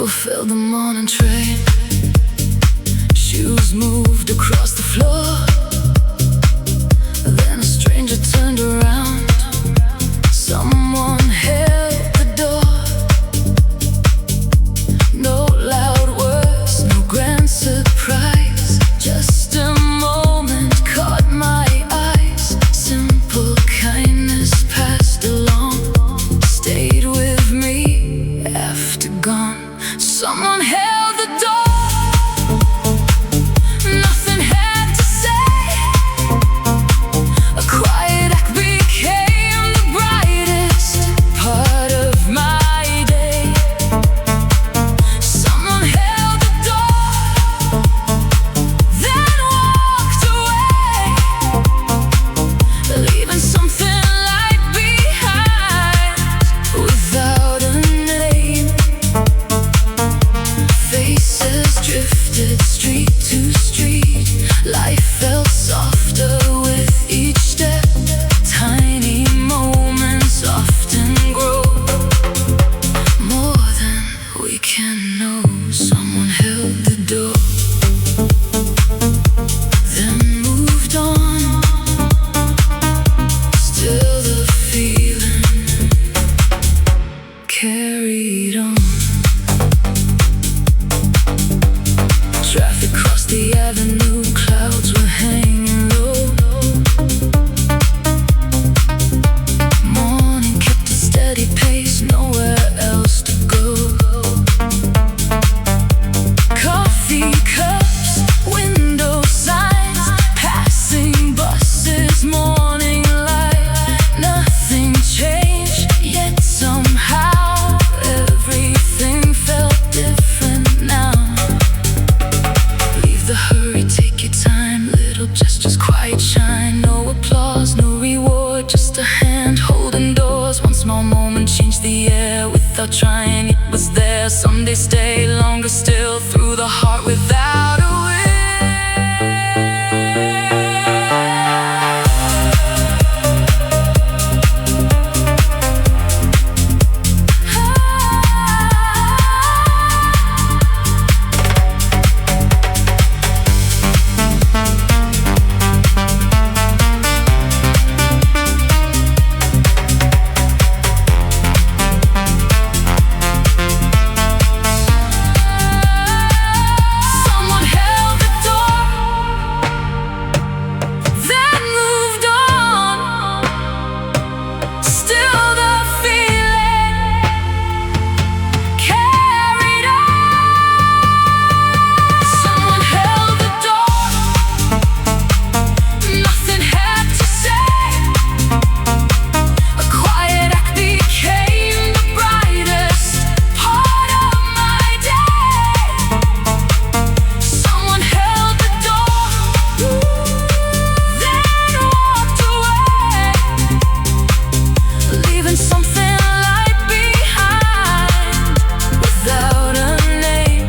People filled the morning train. Shoes moved across the floor. Then a stranger turned around. Someone held the door. No loud words, no grand surprise. Just a moment caught my eyes. Simple kindness passed along, stayed with me after gone. Someone held the door. Nothing had to say. A quiet act became the brightest part of my day. Someone held the door, then walked away, leaving something light behind without a name. Faces drifted street to street. Life felt softer with each step. Tiny moments often grow more than we can know. Someone held the door, then moved on. Still the feeling carried on. Traffic crossed the avenue, clouds were hanging low. Morning kept a steady pace, nowhere else to go. Coffee cups, window signs, passing buses, morning light. Nothing changed, yet somehow everything felt different now. Leave the hurry, take your time. Little gestures, quiet shine. No applause, no reward, just a hand holding doors. One small moment changed the air without trying. It was there. Someday stay longer still, through the heart without a Someone held the door, then moved on. Still the feeling carried on. Someone held the door. Nothing had to say. A quiet act became the brightest part of my day. Someone held the door, then walked away, leaving something light behind without a name.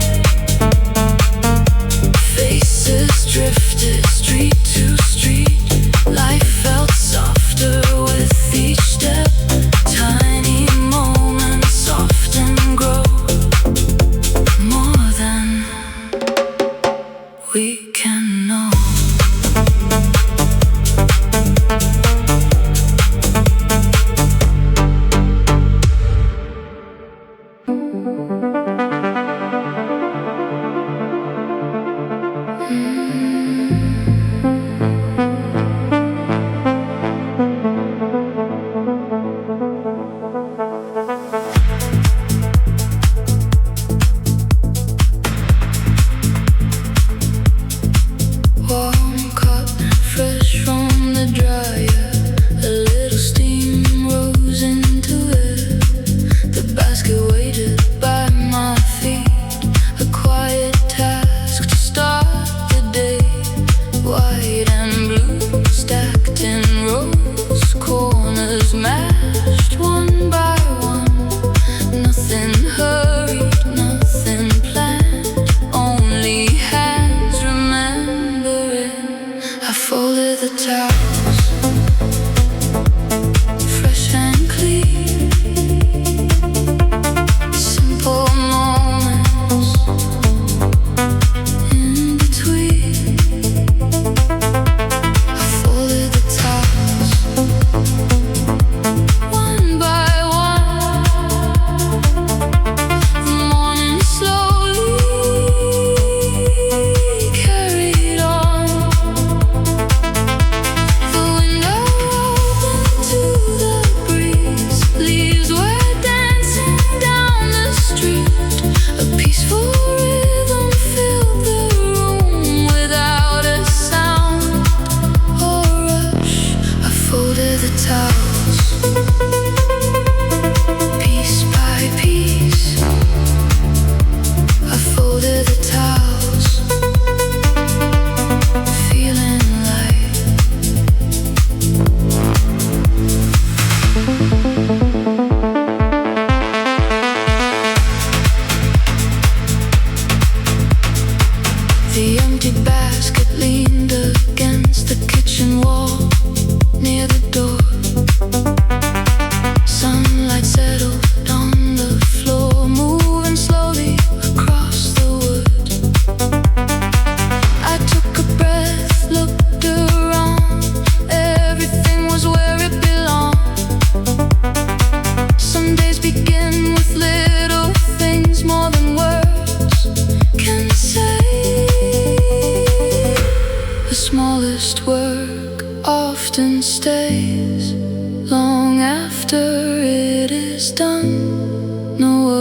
Faces drifted street to street. Life felt softer with each step. Tiny moments often grow more than we can know. Warm cotton fresh from the dryer. A little steam rose into it. The basket waited by my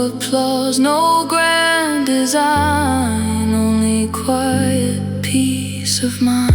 no applause, no grand design, only quiet peace of mind.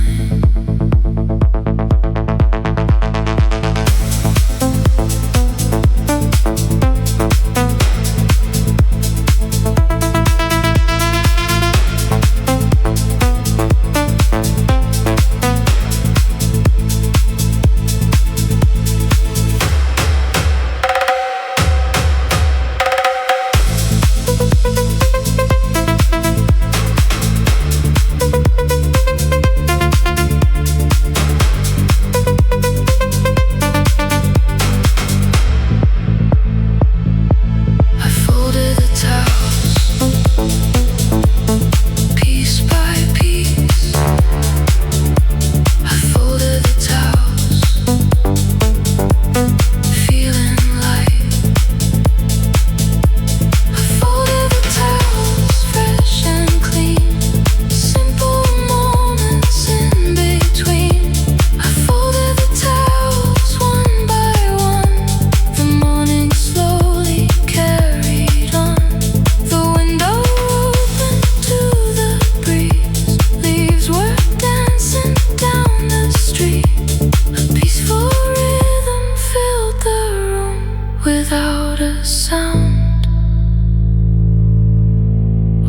Without a sound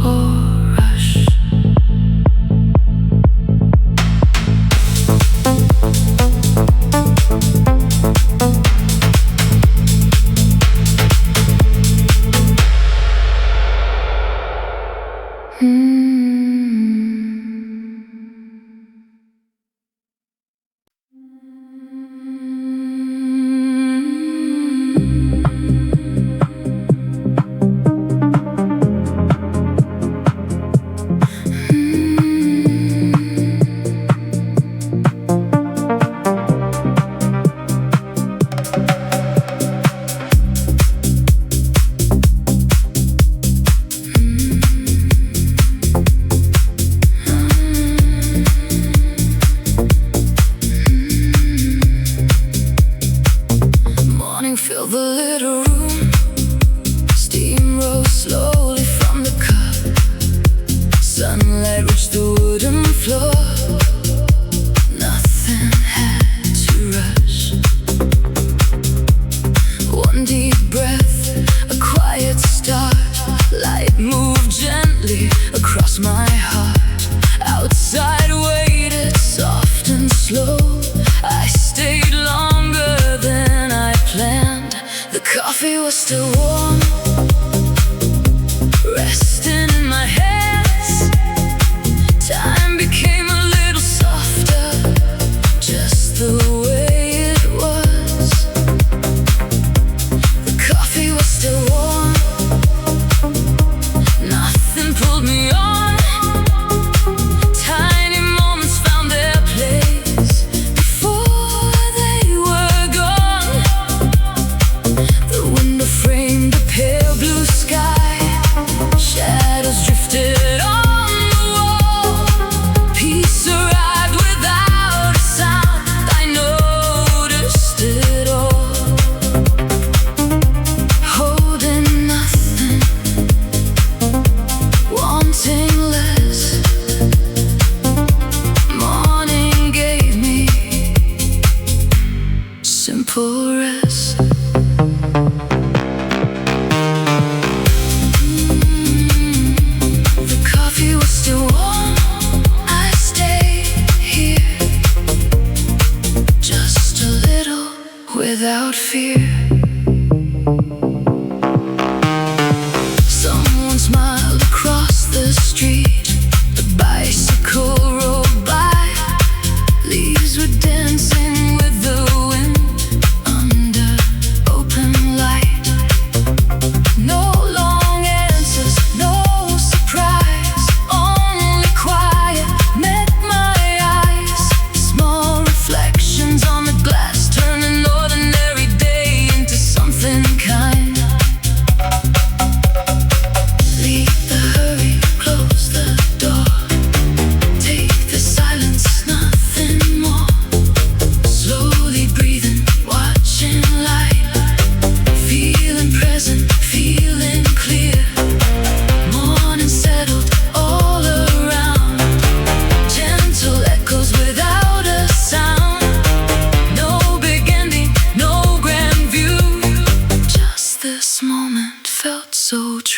or rush. Fill the little room, steam rose slowly from the cup. Sunlight reached the wooden floor. Nothing had to rush. One deep breath, a quiet start. Light moved gently across my heart. Outside waited soft and slow. I stayed longer than I planned. The coffee was still warm, resting in my hands. Time became a little softer, just the way it was. The coffee was still warm, nothing pulled me on.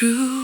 true.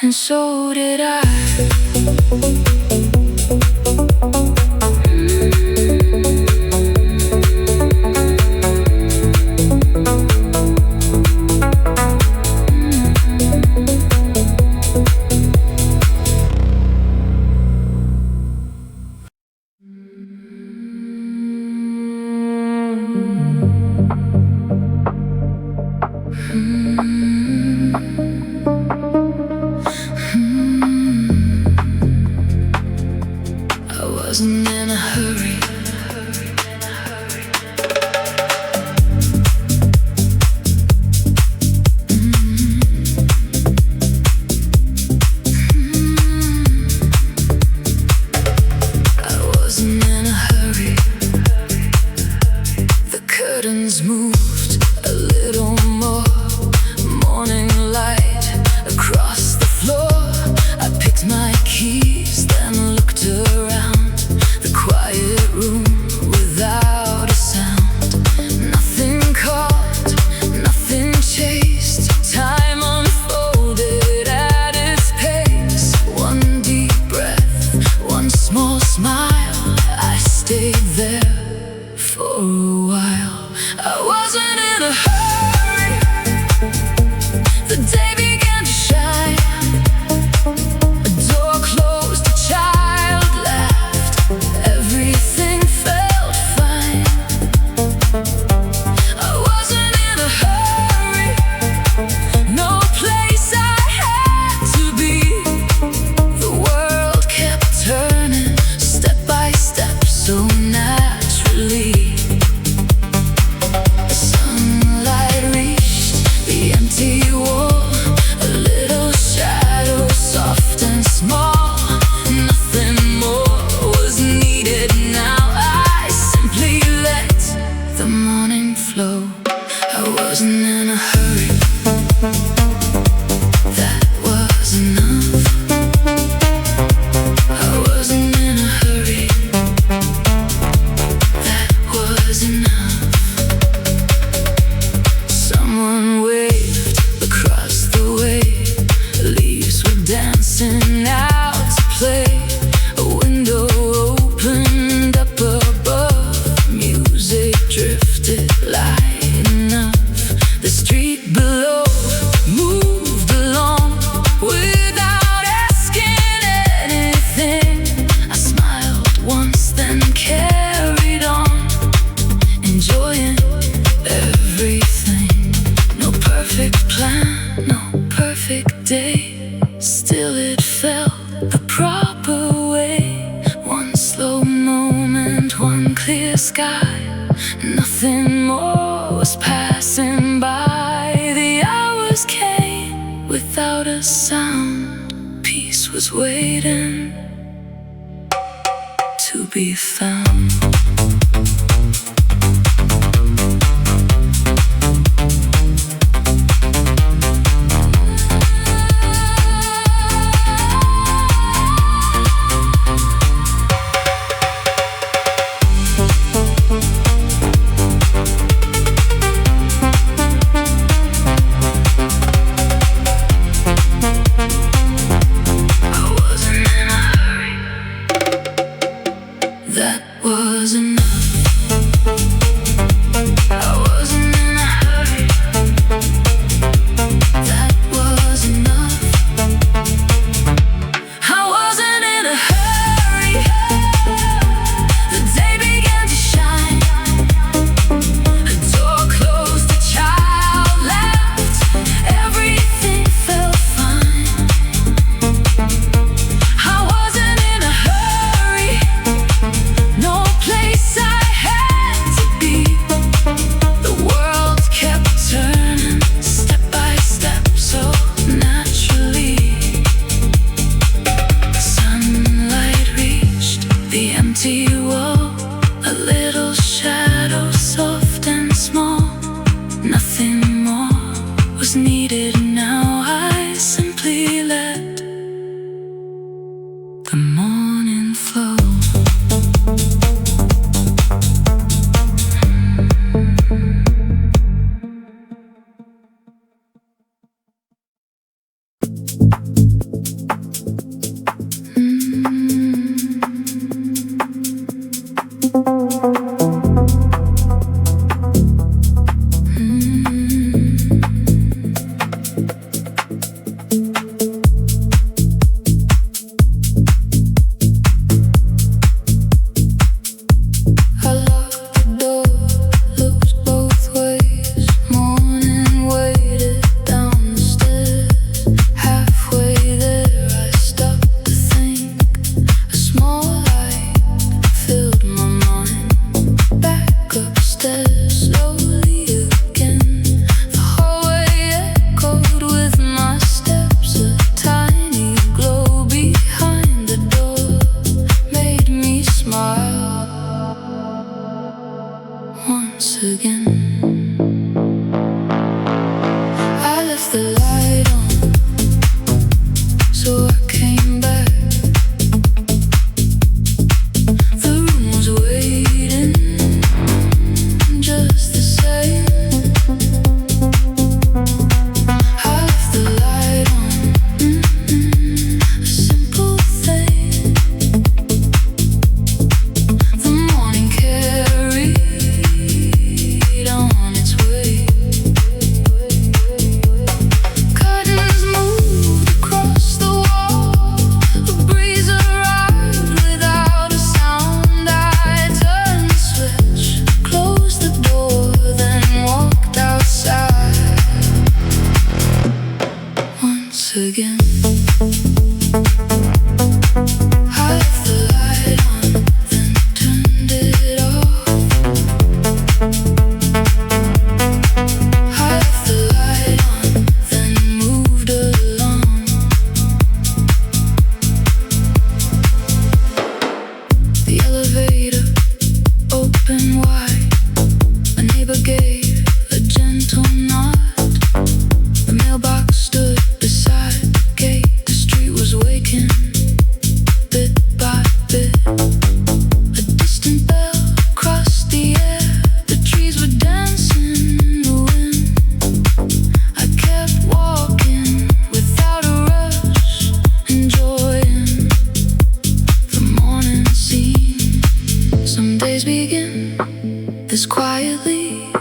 and so did I. I wasn't in a hurry. I wasn't in a hurry. The curtains moved a little more. Morning light across the floor. I picked my keys, then looked around the quiet room without a sound. Nothing caught, nothing chased. Time unfolded at its pace. One deep breath, one small smile. I stayed there for a while. I wasn't in a hurry. The day began to shine. A door closed, a child laughed. Everything felt fine. I wasn't in a hurry. No place I had to be. The world kept turning, step by step, so naturally. Sunlight reached the empty wall. A little shadow, soft and small. Nothing more was needed now. I simply let the morning flow. I wasn't in a hurry. That was enough. I wasn't in a hurry. That was enough. Someone waved across the way. Leaves were dancing out to play. A window opened up above. Music drifted light enough. The street below moved along without asking anything. I smiled once, then carried on, enjoying everything. No perfect plan, no perfect day. Still it felt the proper way. One slow moment, one clear sky. Nothing more was passing by. The hours came without a sound. Peace was waiting to be found. I wasn't in a hurry. That was once again. I left the light on, then turned it off. I left the light on, then moved along. The elevator opened wide. A neighbor gave a gentle nod. The mailbox stood beside the gate. The street was waking, bit by bit. A distant bell crossed the air. The trees were dancing in the wind. I kept walking without a rush, enjoying the morning scene. Some days begin this quietly,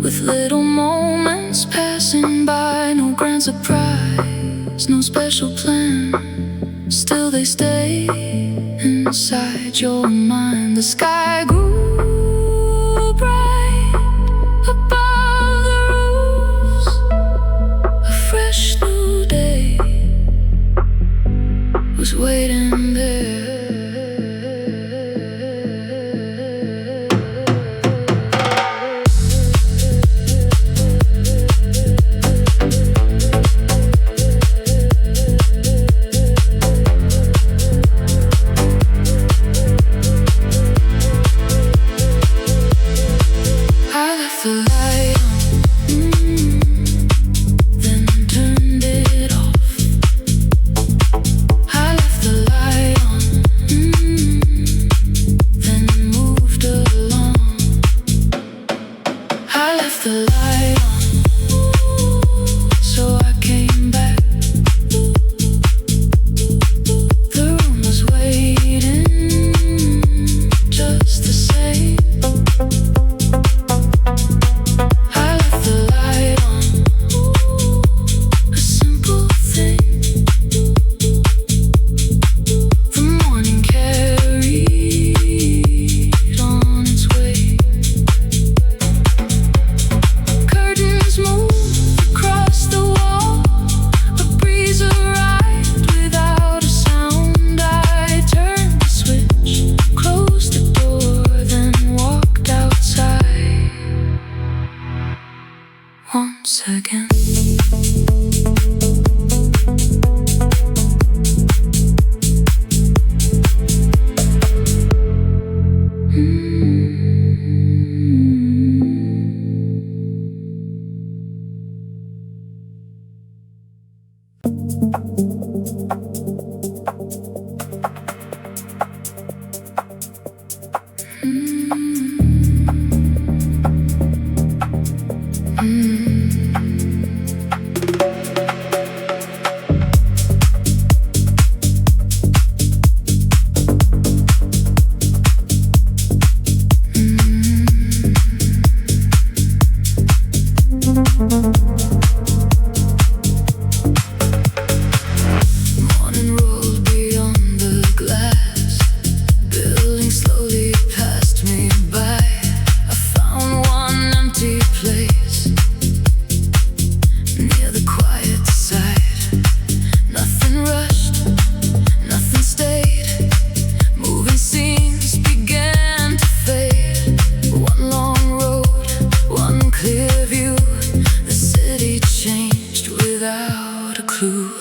with little moments passing by. No grand surprise, no special plan. Still they stay inside your mind. The sky grew bright above the roofs. A fresh new day was waiting there. Once again.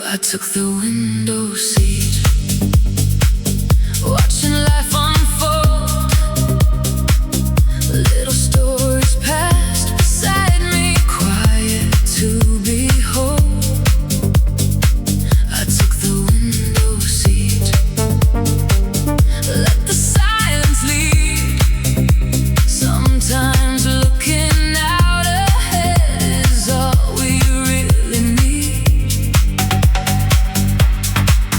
I took the window seat, watching life unfold. Little stories passed beside me, quiet to behold. I took the window seat, let the silence lead. Sometimes looking out ahead is all we really need.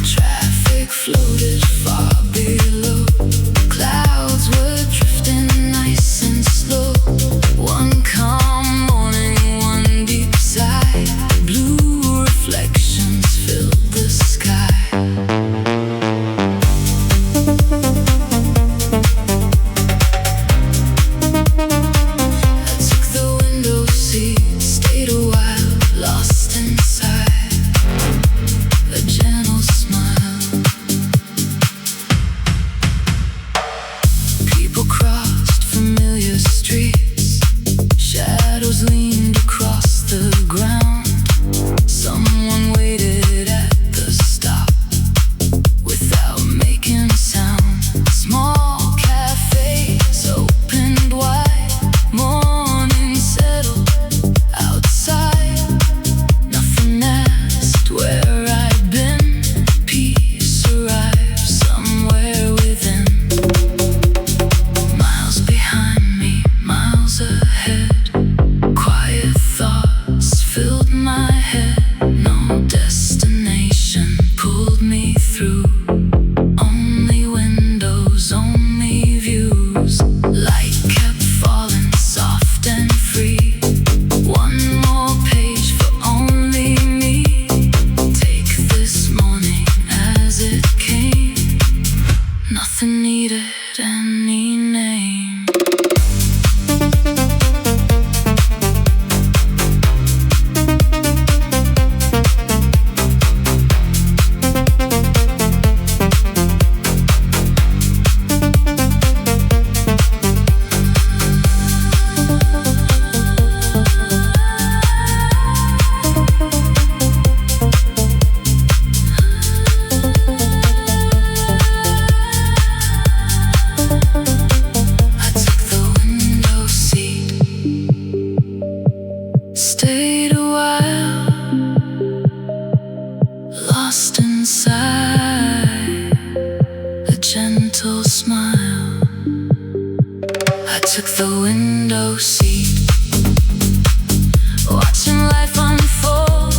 Traffic floated far below. reflection pulled me through. Only windows, only views. Light kept falling soft and free. One more page for only me. Take this morning as it came. Nothing needed any name. Stayed a while, lost inside a gentle smile. I took the window seat, watching life unfold.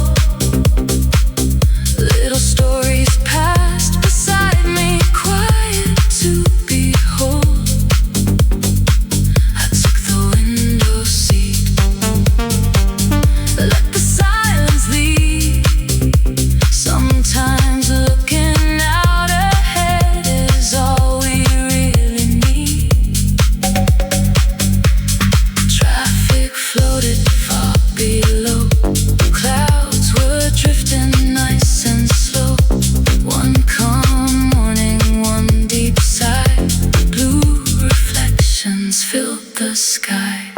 Little stories passed beside me, quiet to behold. I took the window seat, let the silence lead. Sometimes looking out ahead is all we really need. Traffic floated far below. Clouds were drifting nice and slow. One calm morning, one deep sigh. Blue reflections filled the sky.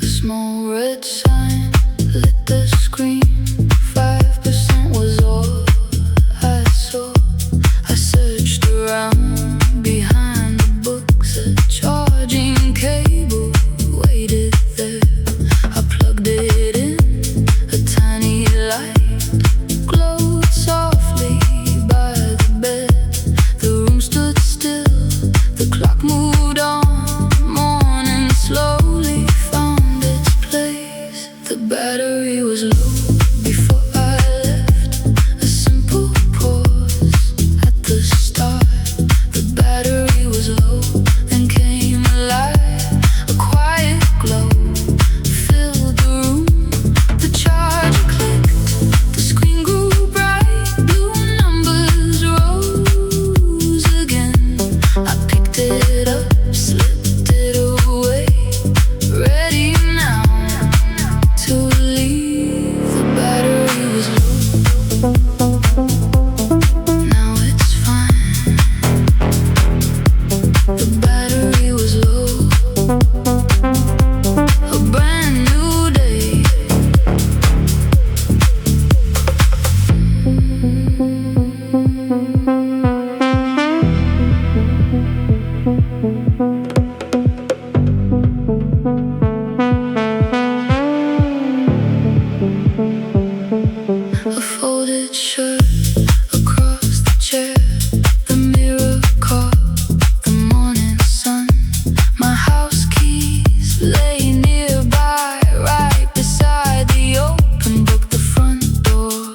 A small red sign lit the screen. 5% was all I saw. I searched around behind the books. A charging cable waited there. I plugged it in. A tiny light glowed softly by the bed. The room stood still. The clock moved on. Morning slowly found its place. The battery was low before I left. A simple pause at the start. The battery was low, then came alive. A quiet glow filled the room. The charger clicked, the screen grew bright. Blue numbers rose again. I picked it up, slipped it away. Ready now to leave. The battery was low. Now it's fine. The battery was low. A brand new day. A folded shirt across the chair. The mirror caught the morning sun. My house keys lay nearby, right beside the open book. The front door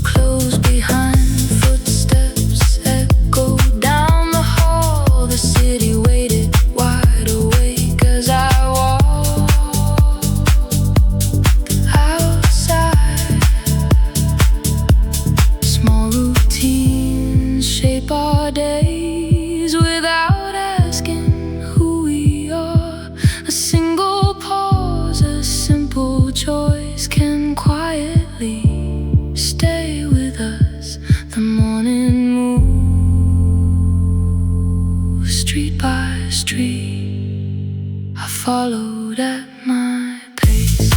closed behind. Footsteps echoed down the hall. The city waited by street. I followed at my pace.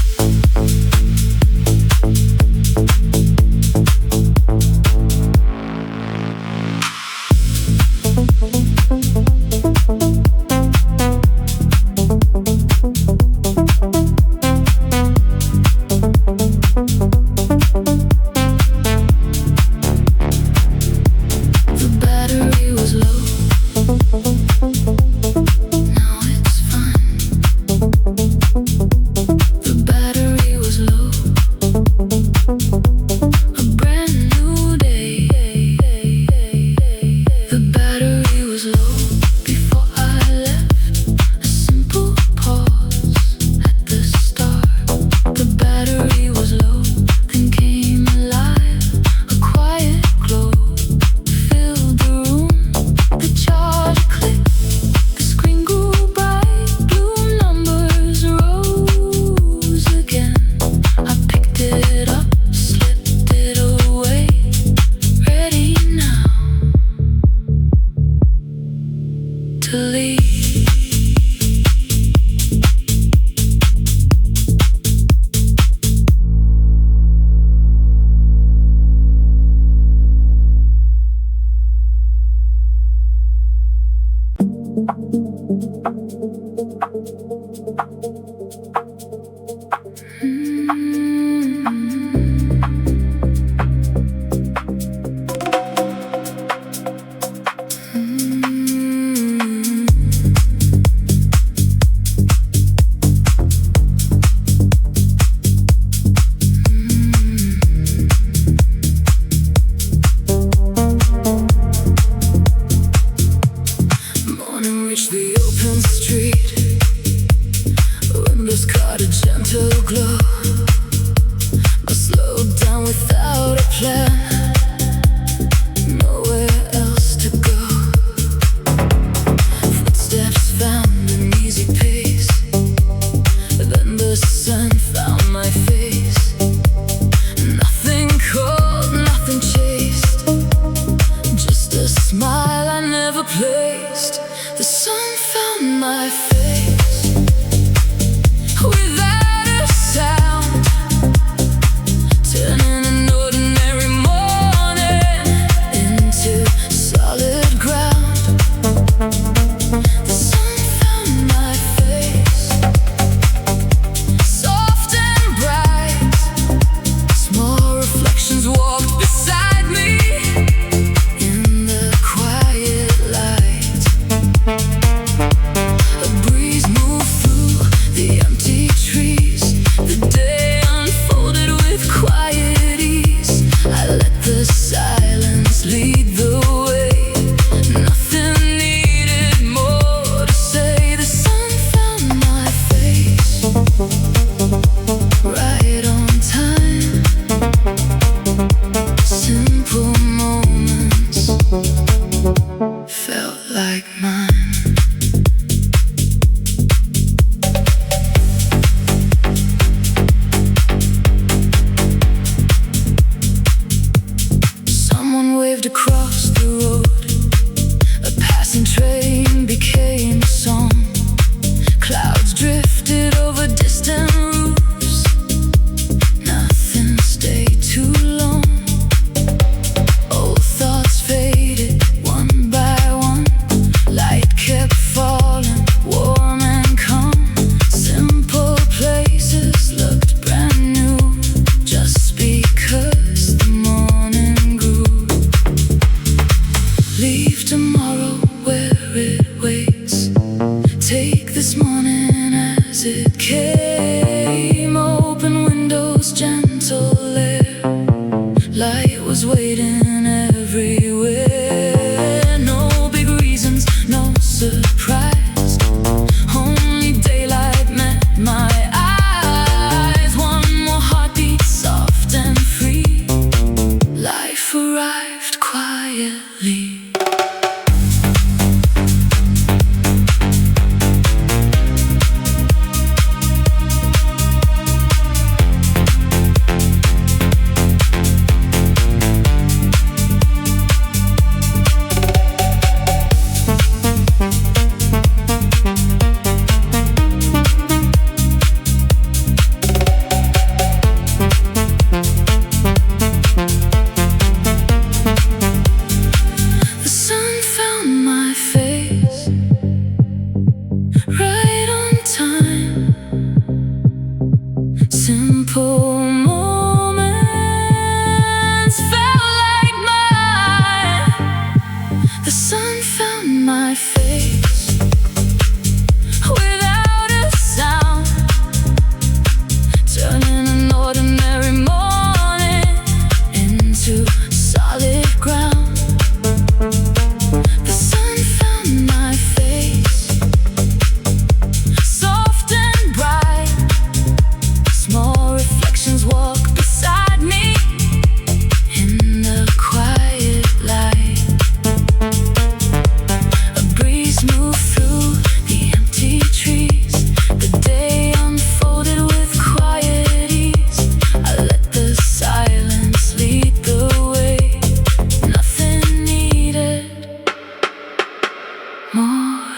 arrived quietly.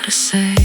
to say.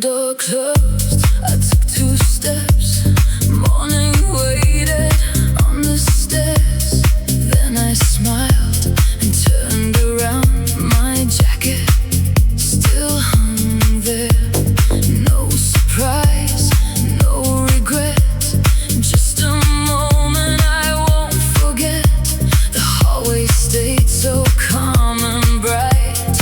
door closed, I took 2 steps. Morning waited on the stairs. Then I smiled and turned around. My jacket still hung there. No surprise, no regret. Just a moment I won't forget. The hallway stayed so calm and bright.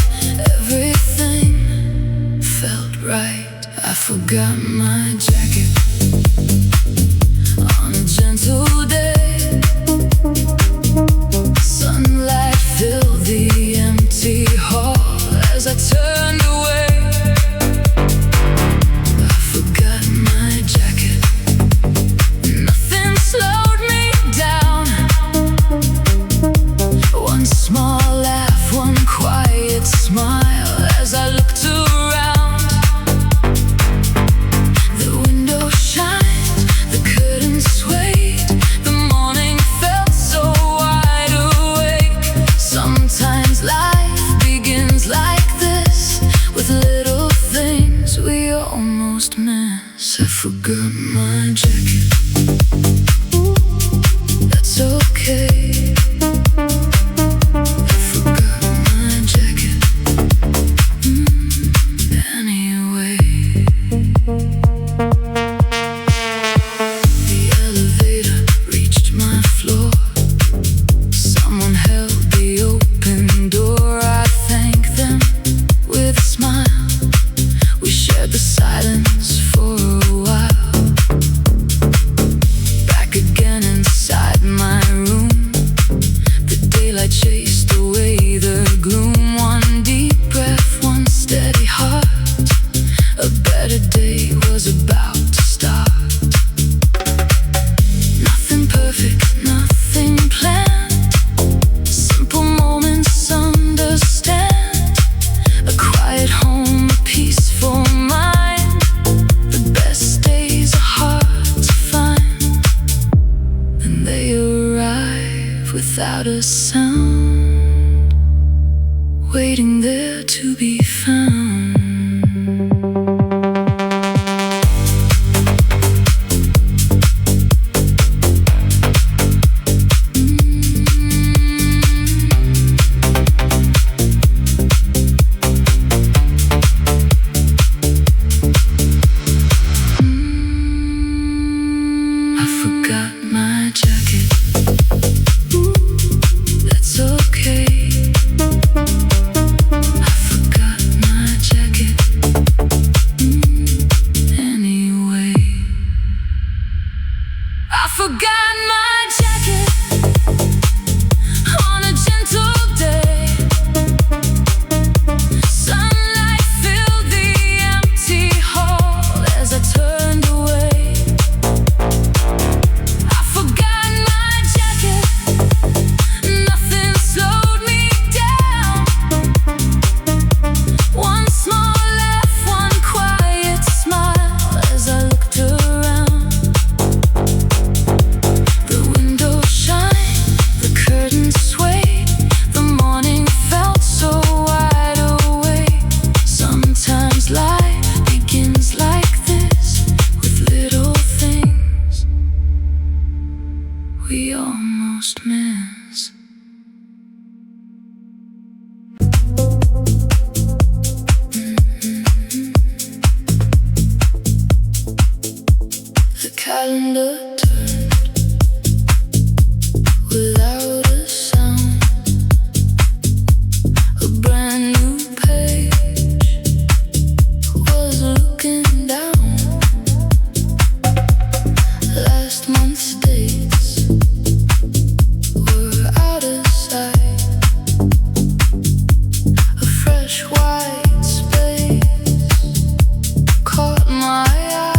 Everything felt right. I forgot my jacket on a gentle day. Sunlight filled the empty hall as I turned away. I forgot my jacket. Nothing slowed me down. One small laugh, one quiet smile as I looked around. The window shined, the curtains swayed. The morning felt so wide awake. Sometimes life begins like this, with little things we almost miss. I forgot my jacket. That's okay. I forgot my jacket. Anyway. The elevator reached my floor. Someone held the open door. I thanked them with a smile. We shared the silence for a while. Back again inside my room. The daylight chased away the gloom. One deep breath, one steady heart. A better day was about to start. Nothing perfect, nothing planned. Simple moments understand. A quiet home, a peaceful mind. The best days are hard to find. And they arrive without a sound, waiting there to be found. I forgot my jacket. That's okay. I forgot my jacket. Anyway. I forgot my jacket on a gentle day. Sunlight filled the empty hall as I turned away. I forgot my jacket. Nothing slowed me down. One small laugh, one quiet smile as I looked around. The window shined, the curtains swayed. The morning felt so wide awake. Sometimes life begins like this, with little things we almost miss. The calendar turned without a sound. A brand new page was looking down. Last month's dates were out of sight. A fresh white space caught my eyes.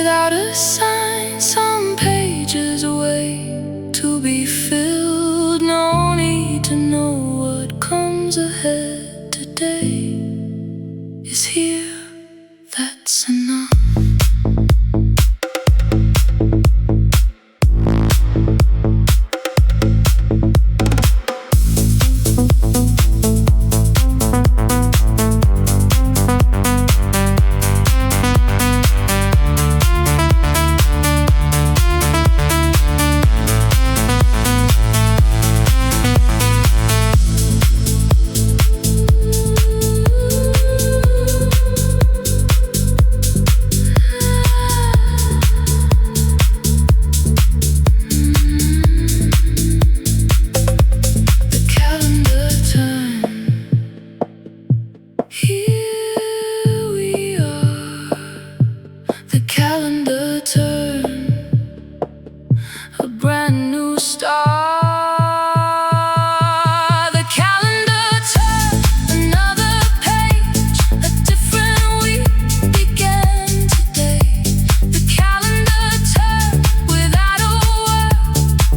without a sign. Some pages wait to be filled. No need to know what comes ahead. Today is here, that's enough. Calendar turn, a brand new start. The calendar turn, another page, a different week began today. The calendar turned without a word.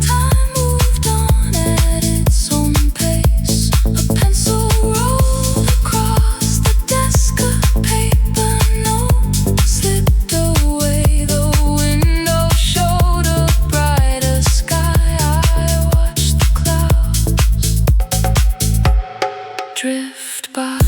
Time moved on at its own pace. A pencil rolled across the desk, a paper note slipped away. The window showed a brighter sky. I watched the clouds drift by.